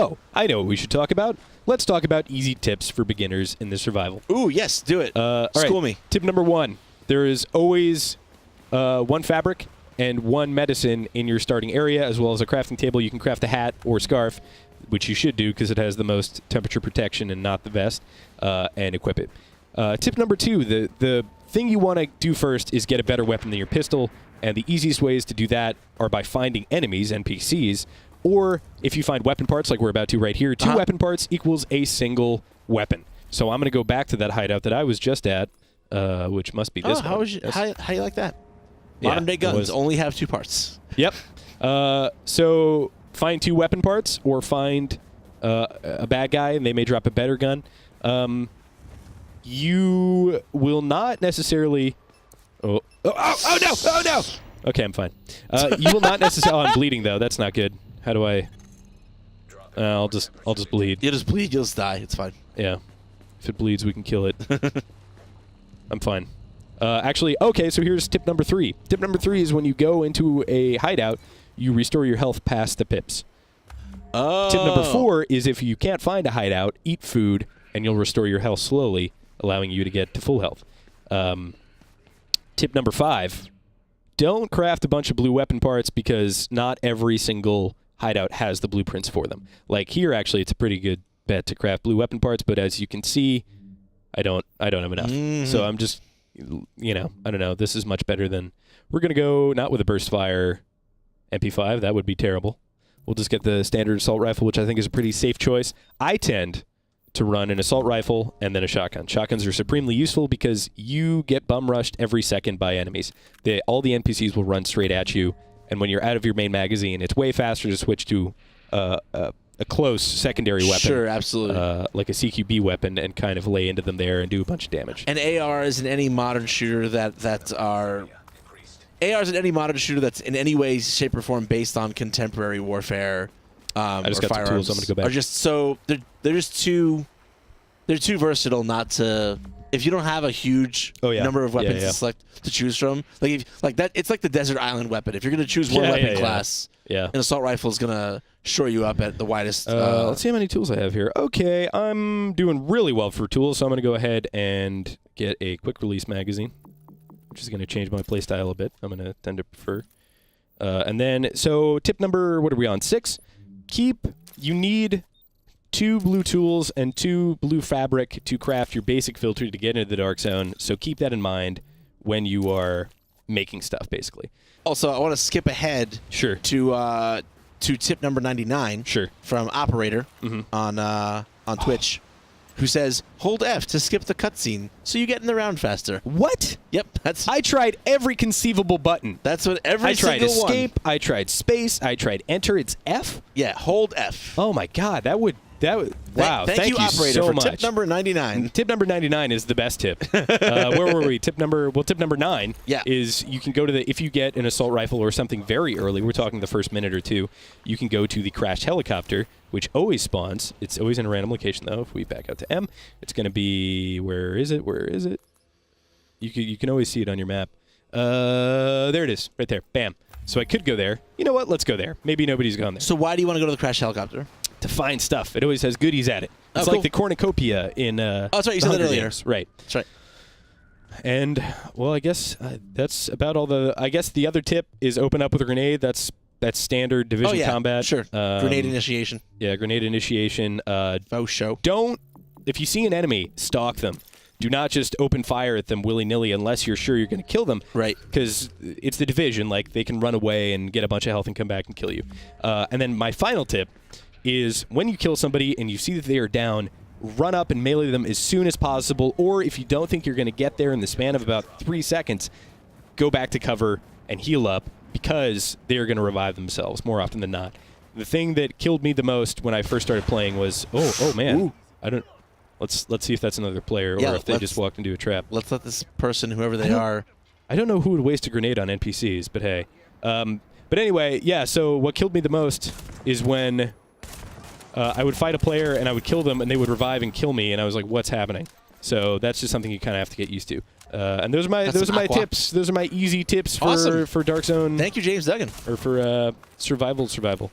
Oh, I know what we should talk about. Let's talk about easy tips for beginners in the survival. Ooh, yes, do it. School me. Tip number 1. There is always one fabric and one medicine in your starting area, as well as a crafting table. You can craft a hat or scarf, which you should do because it has the most temperature protection and not the vest, and equip it. Tip number 2, the thing you want to do first is get a better weapon than your pistol, and the easiest ways to do that are by finding enemies, NPCs, or if you find weapon parts like we're about to right here, 2 weapon parts equals a single weapon. So I'm going to go back to that hideout that I was just at, which must be this one. How you like that? Modern day guns only have 2 parts. Yep. So find 2 weapon parts or find a bad guy and they may drop a better gun. You will not necessarily... Oh no! Okay, I'm fine. You will not necessarily... Oh, I'm bleeding, though. That's not good. How do I... I'll just bleed. You'll just bleed. You'll just die. It's fine. Yeah. If it bleeds, we can kill it. I'm fine. Actually, okay, so here's tip number 3. Tip number 3 is when you go into a hideout, you restore your health past the pips. Oh. Tip number 4 is if you can't find a hideout, eat food, and you'll restore your health slowly, allowing you to get to full health. Tip number 5, don't craft a bunch of blue weapon parts because not every single hideout has the blueprints for them. Like here, actually, it's a pretty good bet to craft blue weapon parts, but as you can see, I don't have enough. So I'm just, I don't know. This is much better than... We're going to go not with a burst fire MP5. That would be terrible. We'll just get the standard assault rifle, which I think is a pretty safe choice. I tend to run an assault rifle and then a shotgun. Shotguns are supremely useful because you get bum rushed every second by enemies. All the NPCs will run straight at you, and when you're out of your main magazine, it's way faster to switch to a close secondary weapon. Sure, absolutely. Like a CQB weapon and kind of lay into them there and do a bunch of damage. And ARs in any modern shooter ARs in any modern shooter that's in any way, shape, or form based on contemporary warfare. I just or got some tools. I'm gonna go back. Are just so they're just too versatile not to. If you don't have a huge number of weapons to choose from, it's like the desert island weapon. If you're gonna choose one weapon class, an assault rifle is gonna shore you up at the widest. Let's see how many tools I have here. Okay, I'm doing really well for tools, so I'm gonna go ahead and get a quick release magazine, which is gonna change my playstyle a bit. I'm gonna tend to prefer. And then, so tip number, what are we on? 6. You need 2 blue tools and 2 blue fabric to craft your basic filter to get into the dark zone. So keep that in mind when you are making stuff, basically. Also, I want to skip ahead to tip number 99 from Operator on Twitch, who says, hold F to skip the cutscene so you get in the round faster. What? Yep. I tried every conceivable button. That's what every single one. I tried escape. I tried space. I tried enter. It's F? Yeah, hold F. Oh, my God. Wow. Thank you, Operator, so for much. Tip number 99. Tip number 99 is the best tip. Where were we? Tip number 9 is you can go to if you get an assault rifle or something very early, we're talking the first minute or 2, you can go to the crashed helicopter, which always spawns. It's always in a random location, though. If we back out to M, it's going to be, where is it? You can always see it on your map. There it is, right there. Bam. So I could go there. You know what? Let's go there. Maybe nobody's gone there. So why do you want to go to the crashed helicopter? To find stuff. It always has goodies at it. It's like the cornucopia in that's right. You said that earlier. Right. That's right. And, well, I guess that's about all the... I guess the other tip is open up with a grenade. That's standard division combat. Sure. Grenade initiation. Yeah, grenade initiation. show. If you see an enemy, stalk them. Do not just open fire at them willy-nilly unless you're sure you're going to kill them. Right. Because it's the division. Like, they can run away and get a bunch of health and come back and kill you. And then my final tip is when you kill somebody and you see that they are down, run up and melee them as soon as possible, or if you don't think you're going to get there in the span of about 3 seconds, go back to cover and heal up because they're going to revive themselves more often than not. The thing that killed me the most when I first started playing was, oh man, let's see if that's another player or if they just walked into a trap. Let's let this person, whoever they are. I don't know who would waste a grenade on NPCs, but hey. But anyway, yeah, so what killed me the most is when I would fight a player and I would kill them and they would revive and kill me, and I was like, what's happening? So that's just something you kind of have to get used to. And those are my tips. Those are my easy tips for Dark Zone. Thank you, James Duggan. Or for survival.